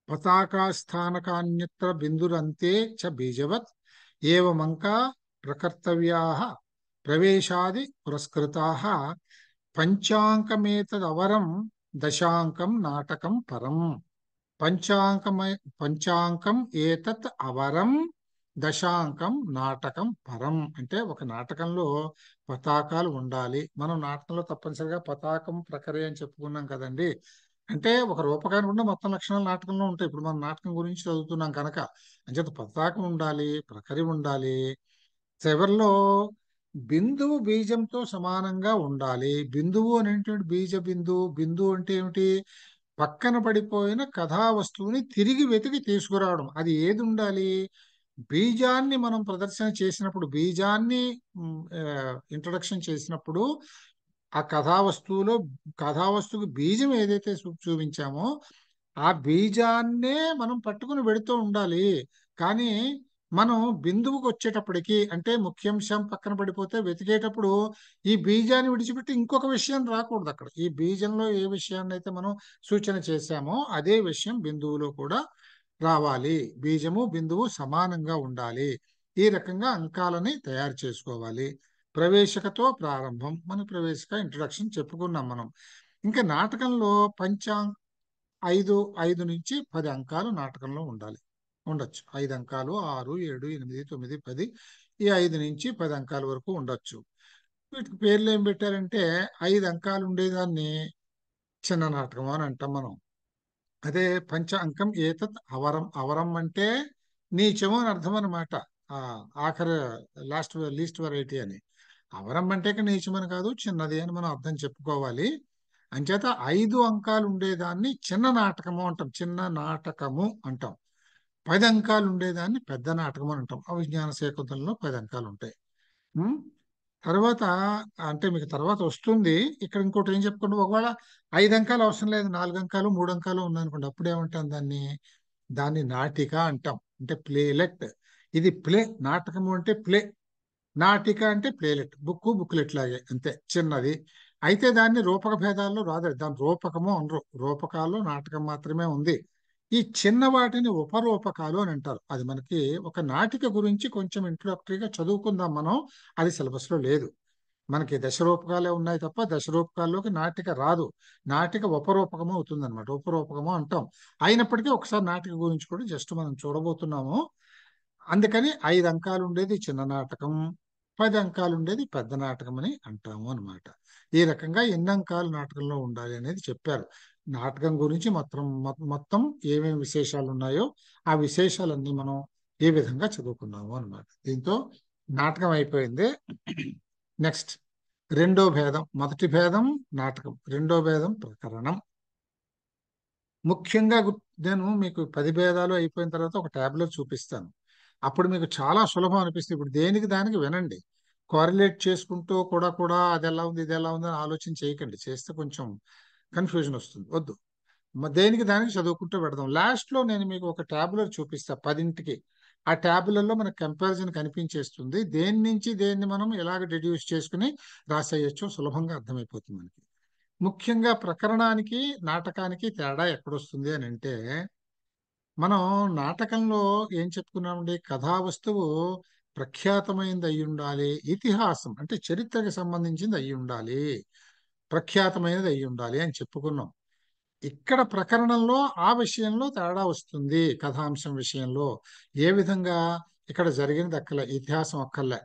పతాకా స్థానకాన్యత్ర బిందురంతే చ బీజవత్ ఏవమంకా ప్రకర్తవ్యాః ప్రవేశాది పురస్కృతాః పంచాంకమేతదవరం దశాంకం నాటకం పరం. పంచాంకం ఏతత్ అవరం దశాంకం నాటకం పరం అంటే ఒక నాటకంలో పతాకాలు ఉండాలి. మనం నాటకంలో తప్పనిసరిగా పతాకం ప్రకరే అని చెప్పుకున్నాం కదండి. అంటే ఒక రూపకాన్ని కూడా మొత్తం లక్షణాలు నాటకంలో ఉంటాయి. ఇప్పుడు మనం నాటకం గురించి చదువుతున్నాం కనుక అంచేత పతాకం ఉండాలి, ప్రకరి ఉండాలి. చివరిలో బిందువు బీజంతో సమానంగా ఉండాలి. బిందువు అనేటువంటి బిందువు అంటే ఏమిటి, పక్కన పడిపోయిన కథా వస్తువుని తిరిగి వెతికి తీసుకురావడం. అది ఏది ఉండాలి, బీజాన్ని మనం ప్రదర్శన చేసినప్పుడు, బీజాన్ని ఇంట్రొడక్షన్ చేసినప్పుడు ఆ కథావస్తువుకి బీజం ఏదైతే చూపించామో ఆ బీజాన్నే మనం పట్టుకుని వెడుతూ ఉండాలి. కానీ మనం బిందువుకి వచ్చేటప్పటికి, అంటే ముఖ్యాంశం పక్కన పడిపోతే వెతికేటప్పుడు ఈ బీజాన్ని విడిచిపెట్టి ఇంకొక విషయం రాకూడదు అక్కడ. ఈ బీజంలో ఏ విషయాన్ని అయితే మనం సూచన చేశామో అదే విషయం బిందువులో కూడా రావాలి. బీజము బిందువు సమానంగా ఉండాలి. ఈ రకంగా అంకాలని తయారు చేసుకోవాలి. ప్రవేశకతో ప్రారంభం. మన ప్రవేశక ఇంట్రొడక్షన్ చెప్పుకున్నాం మనం. ఇంకా నాటకంలో ఐదు నుంచి 10 అంకాలు నాటకంలో ఉండొచ్చు. 5 అంకాలు, 6, 7, 8, 9, 10, ఈ 5 నుంచి 10 అంకాల వరకు ఉండొచ్చు. వీటికి పేర్లు ఏం పెట్టారంటే 5 అంకాలు ఉండేదాన్ని చిన్న నాటకం అని అంటాం మనం. అదే పంచ అంకం ఏతత్ అవరం. అవరం అంటే నీచము అని అర్థం అన్నమాట. ఆఖరి లీస్ట్ వెరైటీ అని. అవరం అంటే నీచం అని కాదు, చిన్నది అని మనం అర్థం చెప్పుకోవాలి. అంచేత 5 అంకాలు ఉండేదాన్ని చిన్న నాటకము అంటాం. చిన్న నాటకము అంటాం. 10 అంకాలు ఉండేదాన్ని పెద్ద నాటకము అని అంటాం. అవిజ్ఞాన శాకుంతలంలో 10 అంకాలు ఉంటాయి. తర్వాత అంటే మీకు తర్వాత వస్తుంది. ఇక్కడ ఇంకోటి ఏం చెప్పుకుంటే, ఒకవేళ 5 అంకాలు అవసరం లేదు, 4 అంకాలు 3 అంకాలు ఉందనుకోండి, అప్పుడు ఏమంటాం దాన్ని నాటిక అంటాం. అంటే ప్లేలెట్. ఇది ప్లే. నాటకము అంటే ప్లే, నాటిక అంటే ప్లేలెట్. బుక్లెట్ లాగే, అంతే, చిన్నది. అయితే దాన్ని రూపక భేదాల్లో రాదు. దాని రూపకము అనరు. రూపకాల్లో నాటకం మాత్రమే ఉంది. ఈ చిన్న వాటిని ఉపరూపకాలు అని అంటారు. అది మనకి ఒక నాటిక గురించి కొంచెం ఇంట్రొడక్టరీగా చదువుకుందాం మనం. అది సిలబస్ లో లేదు. మనకి దశరూపకాలే ఉన్నాయి తప్ప దశరూపకాల్లోకి నాటిక రాదు. నాటిక ఉపరూపకము అవుతుంది అనమాట. ఉపరూపకము అంటాం. అయినప్పటికీ ఒకసారి నాటిక గురించి కూడా జస్ట్ మనం చూడబోతున్నాము. అందుకని 5 అంకాలు ఉండేది చిన్న నాటకం, 10 అంకాలు ఉండేది పెద్ద నాటకం అని అంటాము అనమాట. ఈ రకంగా ఎన్ని అంకాలు నాటకంలో ఉండాలి అనేది చెప్పారు. నాటకం గురించి మొత్తం ఏమేమి విశేషాలు ఉన్నాయో ఆ విశేషాలన్నీ మనం ఏ విధంగా చదువుకున్నాము అనమాట. దీంతో నాటకం అయిపోయింది. నెక్స్ట్ రెండో భేదం. మొదటి భేదం నాటకం, రెండో భేదం ప్రకరణం. ముఖ్యంగా నేను మీకు 10 భేదాలు అయిపోయిన తర్వాత ఒక ట్యాబ్లో చూపిస్తాను. అప్పుడు మీకు చాలా సులభం అనిపిస్తుంది. ఇప్పుడు దేనికి దానికి వినండి. కోరిలేట్ చేసుకుంటూ కూడా అది ఎలా ఉంది ఇది ఎలా ఉంది అని ఆలోచన చేయకండి. చేస్తే కొంచెం కన్ఫ్యూజన్ వస్తుంది. వద్దు, దేనికి దానికి చదువుకుంటూ పెడదాం. లాస్ట్లో నేను మీకు ఒక ట్యాబులర్ చూపిస్తా 10ంటికి. ఆ ట్యాబులలో మనకు కంపారిజన్ కనిపించేస్తుంది. దేని నుంచి దేన్ని మనం ఎలాగ డిడ్యూస్ చేసుకుని రాసేయచ్చో సులభంగా అర్థమైపోతుంది మనకి. ముఖ్యంగా ప్రకరణానికి నాటకానికి తేడా ఎక్కడొస్తుంది అని అంటే, మనం నాటకంలో ఏం చెప్పుకున్నామండి, కథా వస్తువు ప్రఖ్యాతమైనది అయి ఉండాలి, ఇతిహాసం అంటే చరిత్రకు సంబంధించింది అయి ఉండాలి, ప్రఖ్యాతమైనది అయి ఉండాలి అని చెప్పుకున్నాం. ఇక్కడ ప్రకరణంలో ఆ విషయంలో తేడా వస్తుంది. కథాంశం విషయంలో ఏ విధంగా ఇక్కడ జరిగినది అక్కలే, ఇతిహాసం అక్కర్లే.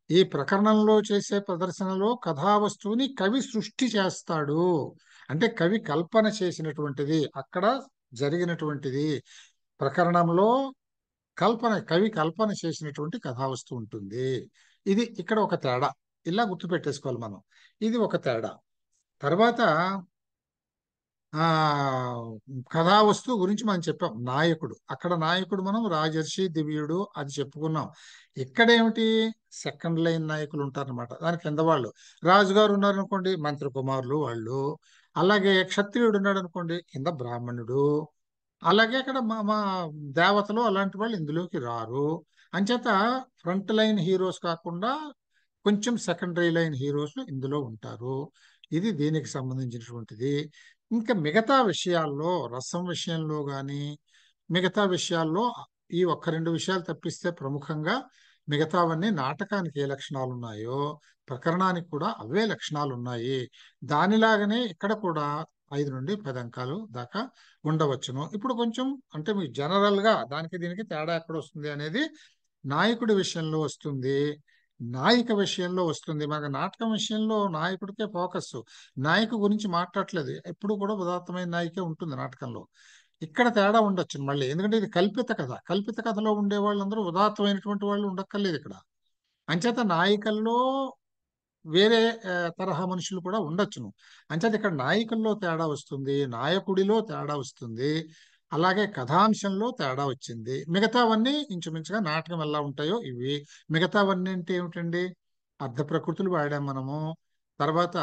ఈ ప్రకరణంలో చేసే ప్రదర్శనలో కథా వస్తువుని కవి సృష్టి చేస్తాడు. అంటే కవి కల్పన చేసినటువంటిది అక్కడ జరిగినటువంటిది. ప్రకరణంలో కవి కల్పన చేసినటువంటి కథావస్తువు ఉంటుంది. ఇది ఇక్కడ ఒక తేడా. ఇలా గుర్తుపెట్టేసుకోవాలి మనం. ఇది ఒక తేడా. తర్వాత కథావస్తువు గురించి మనం చెప్పాం. నాయకుడు, అక్కడ నాయకుడు మనం రాజర్షి, దివ్యుడు అది చెప్పుకున్నాం. ఇక్కడేమిటి, సెకండ్ లైన్ నాయకులు ఉంటారనమాట. దాని కింద వాళ్ళు, రాజుగారు ఉన్నారనుకోండి మంత్రి కుమారులు వాళ్ళు, అలాగే క్షత్రియుడు ఉన్నాడు అనుకోండి కింద బ్రాహ్మణుడు, అలాగే అక్కడ మా దేవతలు అలాంటి వాళ్ళు ఇందులోకి రారు. అంచేత ఫ్రంట్ లైన్ హీరోస్ కాకుండా కొంచెం సెకండరీ లైన్ హీరోస్ ఇందులో ఉంటారు. ఇది దీనికి సంబంధించినటువంటిది. ఇంకా మిగతా విషయాల్లో, రసం విషయంలో కానీ మిగతా విషయాల్లో ఈ 1-2 విషయాలు తప్పిస్తే ప్రముఖంగా మిగతావన్నీ నాటకానికి ఏ లక్షణాలు ఉన్నాయో ప్రకరణానికి కూడా అవే లక్షణాలు ఉన్నాయి. దానిలాగానే ఇక్కడ కూడా 5 నుండి 10 అంకాలు దాకా ఉండవచ్చును. ఇప్పుడు కొంచెం అంటే మీకు జనరల్గా దానికి దీనికి తేడా ఎక్కడ వస్తుంది అనేది నాయకుడి విషయంలో వస్తుంది, నాయిక విషయంలో వస్తుంది. మనకు నాటకం విషయంలో నాయకుడికే ఫోకస్, నాయకు గురించి మాట్లాడట్లేదు. ఎప్పుడు కూడా ఉదాత్తమైన నాయికే ఉంటుంది నాటకంలో. ఇక్కడ తేడా ఉండొచ్చు మళ్ళీ, ఎందుకంటే ఇది కల్పిత కథ. కల్పిత కథలో ఉండే వాళ్ళందరూ ఉదాత్తమైనటువంటి వాళ్ళు ఉండక్కర్లేదు ఇక్కడ. అంచేత నాయికల్లో వేరే తరహా మనుషులు కూడా ఉండొచ్చును. అంచేత ఇక్కడ నాయకుల్లో తేడా వస్తుంది, నాయకుడిలో తేడా వస్తుంది, అలాగే కథాంశంలో తేడా వచ్చింది. మిగతావన్నీ ఇంచుమించుగా నాటకం ఎలా ఉంటాయో ఇవి. మిగతావన్నీ అంటే ఏమిటండి, అర్ధ ప్రకృతులు వాడాం మనము. తర్వాత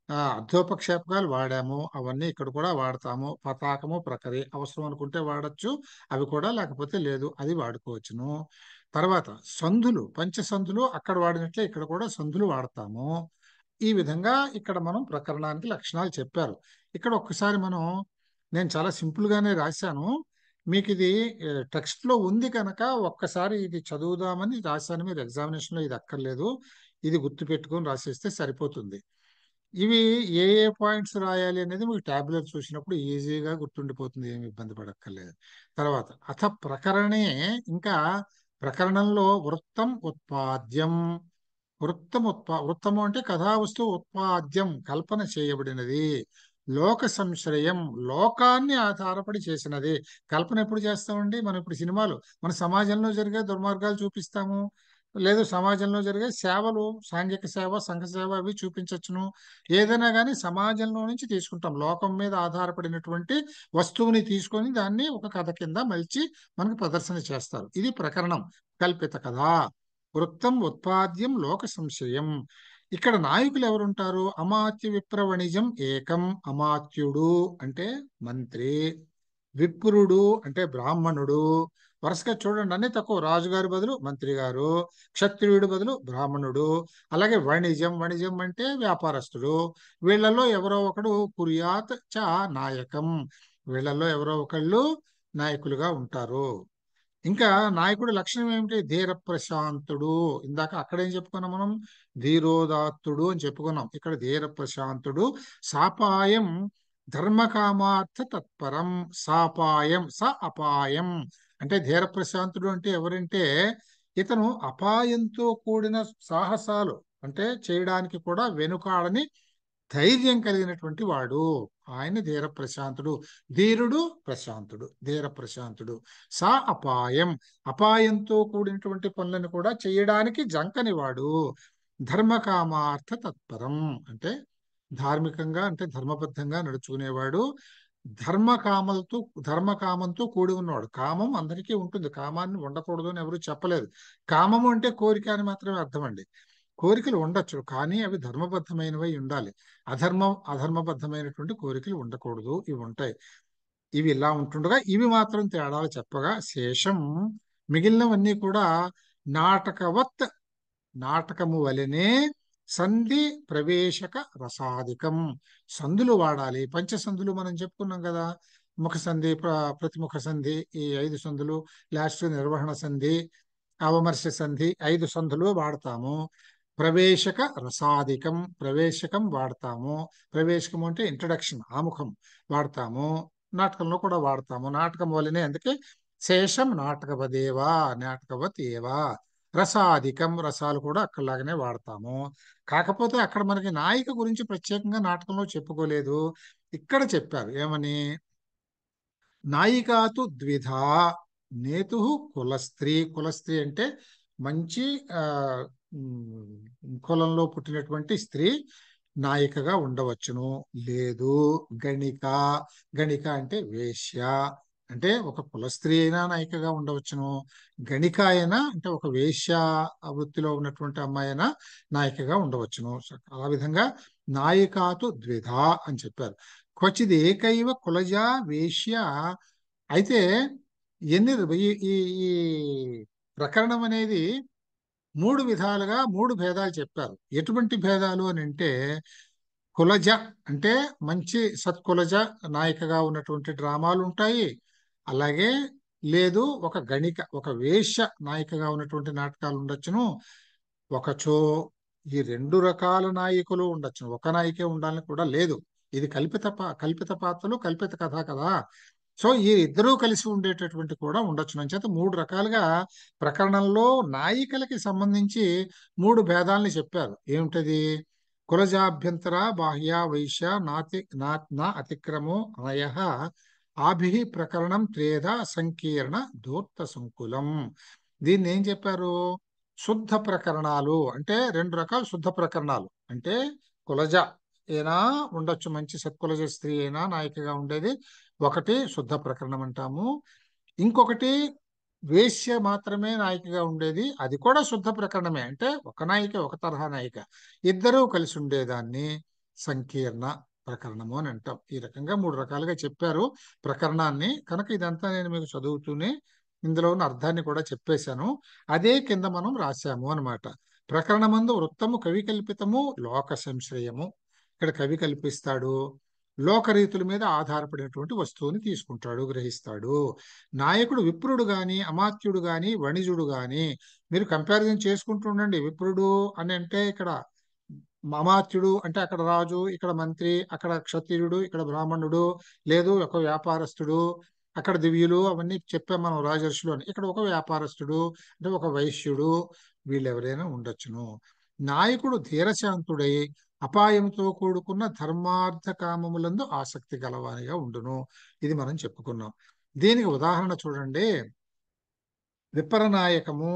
అర్ధోపక్షేపకాలు వాడాము, అవన్నీ ఇక్కడ కూడా వాడతాము. పతాకము, ప్రకరి అవసరం అనుకుంటే వాడచ్చు, అవి కూడా లేకపోతే లేదు, అది వాడుకోవచ్చును. తర్వాత సంధులు, పంచసంధులు అక్కడ వాడినట్లే ఇక్కడ కూడా సంధులు వాడతాము. ఈ విధంగా ఇక్కడ మనం ప్రకరణానికి లక్షణాలు చెప్పారు. ఇక్కడ ఒక్కసారి నేను చాలా సింపుల్ గానే రాశాను, మీకు ఇది టెక్స్ట్ లో ఉంది కనుక ఒక్కసారి ఇది చదువుదామని రాశాను. మీరు ఎగ్జామినేషన్ లో ఇది అక్కర్లేదు, ఇది గుర్తు పెట్టుకొని రాసేస్తే సరిపోతుంది. ఇవి ఏ ఏ పాయింట్స్ రాయాలి అనేది మీకు ట్యాబ్లెట్ చూసినప్పుడు ఈజీగా గుర్తుండిపోతుంది, ఏమి ఇబ్బంది పడక్కర్లేదు. తర్వాత అథ ప్రకరణే, ఇంకా ప్రకరణంలో వృత్తం ఉత్పాద్యం, వృత్తము అంటే కథావస్తువు, ఉత్పాద్యం కల్పన చేయబడినది, లోక సంశ్రయం లోకాన్ని ఆధారపడి చేసినది. కల్పన ఎప్పుడు చేస్తామండి? మనం ఇప్పుడు సినిమాలు, మన సమాజంలో జరిగే దుర్మార్గాలు చూపిస్తాము, లేదు సమాజంలో జరిగే సేవలు, సాంఘిక సేవ, సంఘ సేవ అవి చూపించచ్చును. ఏదైనా కానీ సమాజంలో నుంచి తీసుకుంటాం, లోకం మీద ఆధారపడినటువంటి వస్తువుని తీసుకొని దాన్ని ఒక కథ కింద మలిచి మనకు ప్రదర్శన చేస్తారు. ఇది ప్రకరణం, కల్పిత కథ. వృత్తం ఉత్పాద్యం లోక సంశయం. ఇక్కడ నాయకులు ఎవరుంటారు? అమాత్య విప్రవణిజం ఏకం, అమాత్యుడు అంటే మంత్రి, విప్రుడు అంటే బ్రాహ్మణుడు. వరుసగా చూడండి, అన్ని తక్కువ, రాజుగారి బదులు మంత్రి గారు, క్షత్రియుడి బదులు బ్రాహ్మణుడు, అలాగే వణిజం అంటే వ్యాపారస్తుడు. వీళ్ళల్లో ఎవరో ఒకడు కుర్యాత్ చ నాయకం, వీళ్ళల్లో ఎవరో ఒకళ్ళు నాయకులుగా ఉంటారు. ఇంకా నాయకుడి లక్షణం ఏమిటి? ధీర ప్రశాంతుడు. ఇందాక అక్కడేం చెప్పుకున్నాం మనం? ధీరోదాత్తుడు అని చెప్పుకున్నాం. ఇక్కడ ధీర ప్రశాంతుడు. సాపాయం ధర్మకామార్థ తత్పరం. సాపాయం స అపాయం అంటే ధీర ప్రశాంతుడు అంటే ఎవరంటే ఇతను అపాయంతో కూడిన సాహసాలు అంటే చేయడానికి కూడా వెనుకాడని ధైర్యం కలిగినటువంటి వాడు, ఆయన ధీర ప్రశాంతుడు. ధీరుడు ప్రశాంతుడు, ధీర ప్రశాంతుడు. సా అపాయం అపాయంతో కూడినటువంటి పనులను కూడా చేయడానికి జంకని వాడు. ధర్మకామార్థ తత్పరం అంటే ధార్మికంగా అంటే ధర్మబద్ధంగా నడుచుకునేవాడు. ధర్మకామంతో కూడి ఉన్నవాడు. కామం అందరికీ ఉంటుంది, కామాన్ని ఉండకూడదు అని ఎవరు చెప్పలేదు. కామము అంటే కోరిక అని మాత్రమే అర్థం అండి. కోరికలు ఉండొచ్చు, కానీ అవి ధర్మబద్ధమైనవి ఉండాలి. అధర్మబద్ధమైనటువంటి కోరికలు ఉండకూడదు. ఇవి ఉంటాయి. ఇవి ఇలా ఉంటుండగా ఇవి మాత్రం తేడాలు చెప్పగా, శేషం మిగిలినవన్నీ కూడా నాటకవత్, నాటకము వలెనే సంధి ప్రవేశక రసాధికం. సంధులు వాడాలి. పంచసంధులు మనం చెప్పుకున్నాం కదా, ముఖ సంధి, ప్రతిముఖ సంధి, ఈ 5 సంధులు, లాస్ట్ నిర్వహణ సంధి, అవమర్శ సంధి, 5 సంధులు వాడతాము. ప్రవేశక రసాధికం, ప్రవేశకం వాడతాము. ప్రవేశకం అంటే ఇంట్రడక్షన్, ఆముఖం వాడతాము. నాటకంలో కూడా వాడతాము. నాటకం వల్లనే, అందుకే శేషం నాటకవదేవా, నాటకవత్ ఏవా. రసాధికం, రసాలు కూడా అక్కడలాగానే వాడతాము. కాకపోతే అక్కడ మనకి నాయిక గురించి ప్రత్యేకంగా నాటకంలో చెప్పుకోలేదు, ఇక్కడ చెప్పారు. ఏమని? నాయికాతు ద్విధా నేతు కులస్త్రీ. కులస్త్రీ అంటే మంచి కులంలో పుట్టినటువంటి స్త్రీ నాయికగా ఉండవచ్చును. లేదు గణిక, గణిక అంటే వేశ్య, అంటే ఒక కులస్త్రీ అయినా నాయికగా ఉండవచ్చును. గణిక అయినా అంటే ఒక వేశ్య వృత్తిలో ఉన్నటువంటి అమ్మాయి అయినా నాయికగా ఉండవచ్చును. ఆ విధంగా నాయికాతు ద్విధా అని చెప్పారు. క్వచిత్ ఏకైవ కులజా వేశ్య. అయితే ఈ ప్రకరణం అనేది 3 విధాలుగా 3 భేదాలు చెప్పారు. ఎటువంటి భేదాలు అని అంటే, కులజ అంటే మంచి సత్కులజ నాయికగా ఉన్నటువంటి డ్రామాలు ఉంటాయి. అలాగే లేదు ఒక గణిక, ఒక వేశ్య నాయికగా ఉన్నటువంటి నాటకాలు ఉండొచ్చును. ఒకచో ఈ 2 రకాల నాయకులు ఉండొచ్చును, ఒక నాయికే ఉండాలని కూడా లేదు. ఇది కల్పిత పాత్రలు, కల్పిత కథ కదా. సో ఈ ఇద్దరూ కలిసి ఉండేటటువంటి కూడా ఉండొచ్చు. అంచేత 3 రకాలుగా ప్రకరణంలో నాయికలకి సంబంధించి 3 భేదాలని చెప్పారు. ఏమిటది? కులజాభ్యంతర బాహ్య వైశ్య నా అతిక్రమో అనయ ఆభి ప్రకరణం త్రేధ సంకీర్ణ ధూర్త సంకులం. దీన్ని ఏం చెప్పారు? శుద్ధ ప్రకరణాలు అంటే 2 రకాల శుద్ధ ప్రకరణాలు. అంటే కులజ అయినా ఉండొచ్చు, మంచి సత్కులజ స్త్రీ అయినా నాయికగా ఉండేది, ఒకటి శుద్ధ ప్రకరణం అంటాము. ఇంకొకటి వేశ్య మాత్రమే నాయికగా ఉండేది, అది కూడా శుద్ధ ప్రకరణమే. అంటే ఒక నాయిక, ఒక తరహా నాయిక, ఇద్దరూ కలిసి ఉండేదాన్ని సంకీర్ణ ప్రకరణము అని అంటాం. ఈ రకంగా 3 రకాలుగా చెప్పారు ప్రకరణాన్ని. కనుక ఇదంతా నేను మీకు చదువుతూనే ఇందులో ఉన్న అర్థాన్ని కూడా చెప్పేశాను. అదే కింద మనం రాశాము అన్నమాట. ప్రకరణమందు వృత్తము కవి కల్పితము లోక సంశ్రయము. ఇక్కడ కవి కల్పిస్తాడు, లోకరీతుల మీద ఆధారపడినటువంటి వస్తువుని తీసుకుంటాడు, గ్రహిస్తాడు. నాయకుడు విప్రుడు గాని అమాత్యుడు గాని వణిజుడు గాని, మీరు కంపారిజన్ చేసుకుంటూ ఉండండి. విప్రుడు అని అంటే ఇక్కడ అమాత్యుడు అంటే అక్కడ రాజు, ఇక్కడ మంత్రి, అక్కడ క్షత్రియుడు, ఇక్కడ బ్రాహ్మణుడు, లేదు ఒక వ్యాపారస్తుడు, అక్కడ దివ్యులు, అవన్నీ చెప్పాం మనం రాజర్షులు అని. ఇక్కడ ఒక వ్యాపారస్తుడు అంటే ఒక వైశ్యుడు, వీళ్ళెవరైనా ఉండొచ్చును. నాయకుడు ధీరశాంతుడై అపాయంతో కూడుకున్న ధర్మార్థ కామములందు ఆసక్తి గలవానిగా ఉండును. ఇది మనం చెప్పుకున్నాం. దీనికి ఉదాహరణ చూడండి. విప్రనాయకము.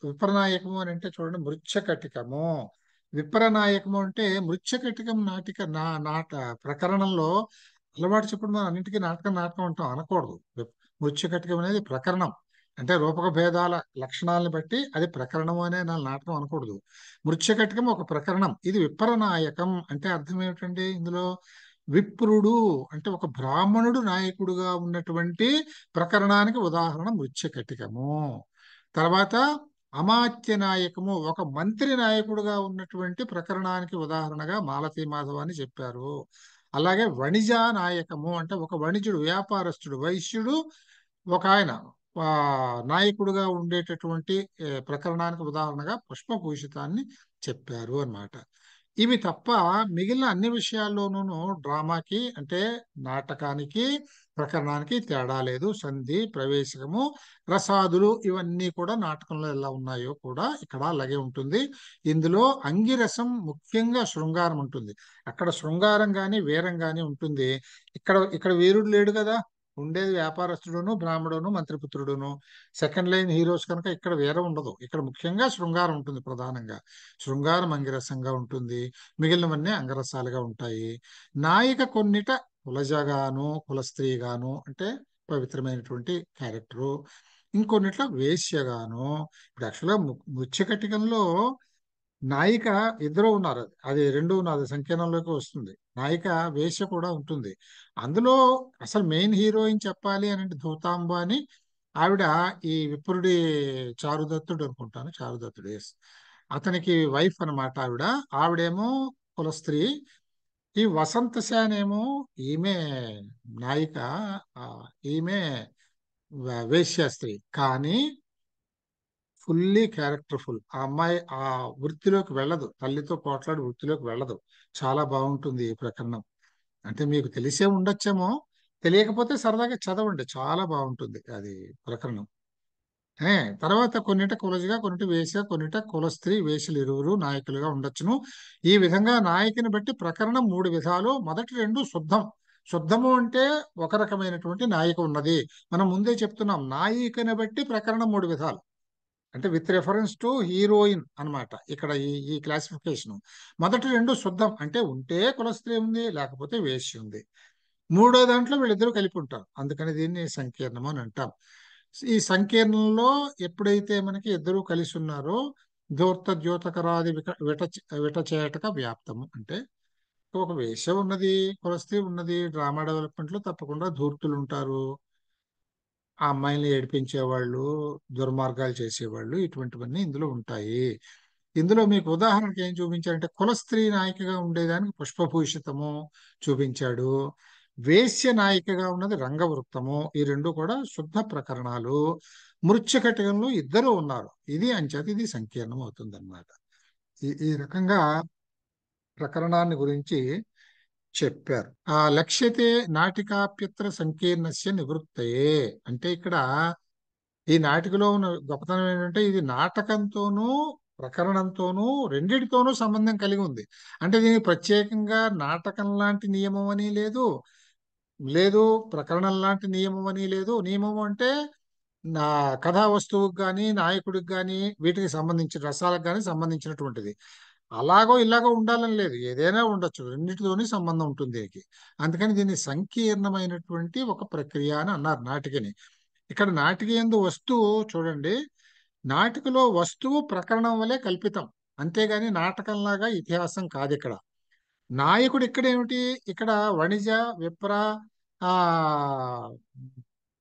విప్రనాయకము అని అంటే చూడండి, మృచ్ఛకటికము. విప్రనాయకము అంటే మృచ్ఛకటికం నాట ప్రకరణంలో అలవాటు చెప్పుడు మనం అన్నింటికీ నాటకం అంటాం అనకూడదు. మృచ్ఛకటికం అనేది ప్రకరణం అంటే రూపక భేదాల లక్షణాలను బట్టి అది ప్రకరణం అనే నాటకం అనకూడదు. మృచ్ఛకటికం ఒక ప్రకరణం. ఇది విప్రనాయకం అంటే అర్థం ఏమిటండి? ఇందులో విప్రుడు అంటే ఒక బ్రాహ్మణుడు నాయకుడుగా ఉన్నటువంటి ప్రకరణానికి ఉదాహరణ మృచ్ఛకటికము. తర్వాత అమాత్య నాయకము, ఒక మంత్రి నాయకుడుగా ఉన్నటువంటి ప్రకరణానికి ఉదాహరణగా మాలతీ మాధవాన్ని చెప్పారు. అలాగే వణిజా నాయకము అంటే ఒక వణిజుడు, వ్యాపారస్తుడు, వైశ్యుడు, ఒక ఆయన నాయకుడుగా ఉండేటటువంటి ప్రకరణానికి ఉదాహరణగా పుష్పభూషితాన్ని చెప్పారు అన్నమాట. ఇవి తప్ప మిగిలిన అన్ని విషయాల్లోనూ డ్రామాకి అంటే నాటకానికి ప్రకరణానికి తేడా లేదు. సంధి, ప్రవేశకము, రసాదులు ఇవన్నీ కూడా నాటకంలో ఎలా ఉన్నాయో కూడా ఇక్కడ అలాగే ఉంటుంది. ఇందులో అంగిరసం ముఖ్యంగా శృంగారం ఉంటుంది. అక్కడ శృంగారం గాని వీరం గాని ఉంటుంది. ఇక్కడ వీరుడు లేడు కదా, ఉండేది వ్యాపారస్తుడును, బ్రాహ్మడును, మంత్రిపుత్రుడును. సెకండ్ లైన్ హీరోస్ కనుక ఇక్కడ వీరం ఉండదు. ఇక్కడ ముఖ్యంగా శృంగారం ఉంటుంది. ప్రధానంగా శృంగారం అంగిరసంగా ఉంటుంది, మిగిలినవన్నీ అంగరసాలుగా ఉంటాయి. నాయిక కొన్నిట కులజగాను కులస్త్రీగాను అంటే పవిత్రమైనటువంటి క్యారెక్టరు, ఇంకొన్నిట్ల వేశ్యగాను. ఇప్పుడు యాక్చువల్గా మృచ్ఛకటికంలో నాయిక ఇద్దరు ఉన్నారు, అది రెండు ఉన్నది సంకీర్ణంలోకి వస్తుంది. నాయిక వేశ్య కూడా ఉంటుంది. అందులో అసలు మెయిన్ హీరోయిన్ చెప్పాలి అని అంటే ధూతాంబ అని ఆవిడ ఈ విప్రుడి చారుదత్తుడు అనుకుంటాను, చారుదత్తుడు ఎస్, అతనికి వైఫ్ అన్నమాట ఆవిడేమో కులస్త్రీ. ఈ వసంతసేనేమో ఈమె నాయిక, ఈమె వేశ్యాస్త్రీ. కానీ ఫుల్లీ క్యారెక్టర్ఫుల్. ఆ అమ్మాయి ఆ వృత్తిలోకి వెళ్ళదు, తల్లితో పోట్లాడి వృత్తిలోకి వెళ్ళదు. చాలా బాగుంటుంది ఈ ప్రకరణం. అంటే మీకు తెలిసే ఉండొచ్చేమో, తెలియకపోతే సరదాగా చదవండి, చాలా బాగుంటుంది అది ప్రకరణం. తర్వాత కొన్నిట కులజగా, కొన్నిట వేశ్య, కొన్నిట కులస్త్రీ, వేశ్యలు ఇరువురు నాయకులుగా ఉండొచ్చును. ఈ విధంగా నాయకుని బట్టి ప్రకరణం 3 విధాలు. మొదటి 2 శుద్ధం. శుద్ధము అంటే ఒక రకమైనటువంటి నాయిక ఉన్నది. మనం ముందే చెప్తున్నాం, నాయికని బట్టి ప్రకరణం 3 విధాలు అంటే విత్ రెఫరెన్స్ టు హీరోయిన్ అన్నమాట. ఇక్కడ ఈ క్లాసిఫికేషన్. మొదటి 2 శుద్ధం అంటే ఉంటే కులస్త్రీ ఉంది, లేకపోతే వేశ్య ఉంది. మూడో దాంట్లో వీళ్ళిద్దరూ కలిపి ఉంటారు, అందుకని దీన్ని సంకీర్ణము అని అంటాం. ఈ సంకీర్ణంలో ఎప్పుడైతే మనకి ఇద్దరూ కలిసి ఉన్నారో ధూర్త ద్యోతకరాది విటచేటక వ్యాప్తము అంటే ఒక వేశ్య ఉన్నది, కులస్త్రీ ఉన్నది. డ్రామా డెవలప్మెంట్ లో తప్పకుండా ధూర్తులు ఉంటారు, ఆ అమ్మాయిని ఏడిపించేవాళ్ళు, దుర్మార్గాలు చేసేవాళ్ళు, ఇటువంటివన్నీ ఇందులో ఉంటాయి. ఇందులో మీకు ఉదాహరణకి ఏం చూపించారంటే కులస్త్రీ నాయికగా ఉండేదానికి పుష్పభూషితము చూపించాడు, వేశ్య నాయికగా ఉన్నది రంగవృత్తము. ఈ రెండు కూడా శుద్ధ ప్రకరణాలు. మృచ్ఛకటికంలో ఇద్దరు ఉన్నారు, ఇది అంచేత ఇది సంకీర్ణం అవుతుంది అన్నమాట. ఈ రకంగా ప్రకరణాన్ని గురించి చెప్పారు. ఆ లక్ష్యతే నాటికాప్యత్ర సంకీర్ణస్య నివృత్తయే అంటే ఇక్కడ ఈ నాటికలో ఉన్న గొప్పతనం ఏంటంటే ఇది నాటకంతోనూ ప్రకరణంతోనూ రెండిటితోనూ సంబంధం కలిగి ఉంది. అంటే దీనికి ప్రత్యేకంగా నాటకం లాంటి నియమం అని లేదు, ప్రకరణం లాంటి నియమం అని లేదు. నియమం అంటే నా కథా వస్తువుకి కానీ నాయకుడికి కానీ వీటికి సంబంధించిన రసాలకు కానీ సంబంధించినటువంటిది. అలాగో ఇలాగో ఉండాలని లేదు, ఏదైనా ఉండొచ్చు, రెండింటితోనే సంబంధం ఉంటుంది దీనికి. అందుకని దీన్ని సంకీర్ణమైనటువంటి ఒక ప్రక్రియ అని అన్నారు నాటికని. ఇక్కడ నాటిక యందు వస్తువు చూడండి, నాటికలో వస్తువు ప్రకరణం వలె కల్పితం, అంతేగాని నాటకంలాగా ఇతిహాసం కాదు. ఇక్కడ నాయకుడు ఇక్కడ ఏమిటి, ఇక్కడ వణిజ విప్ర ఆ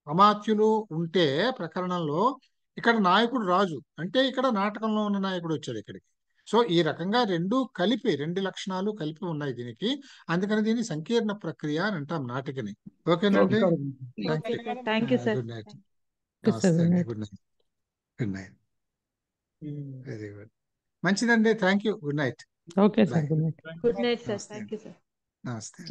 అమాత్యులు ఉంటే ప్రకరణంలో ఇక్కడ నాయకుడు రాజు, అంటే ఇక్కడ నాటకంలో ఉన్న నాయకుడు వచ్చాడు ఇక్కడికి. సో ఈ రకంగా రెండు లక్షణాలు కలిపి ఉన్నాయి దీనికి, అందుకని దీన్ని సంకీర్ణ ప్రక్రియ అని అంటాం నాటికని. ఓకేనండి, thank you sir. Good night. Okay, sir. నమస్తే Good అండి, night. Good night. Good night, very good, మంచిదండి, thank you, good night, okay sir, Bye. Good night. Good night sir. నమస్తే థ్యాంక్ యూ సార్. నమస్తే.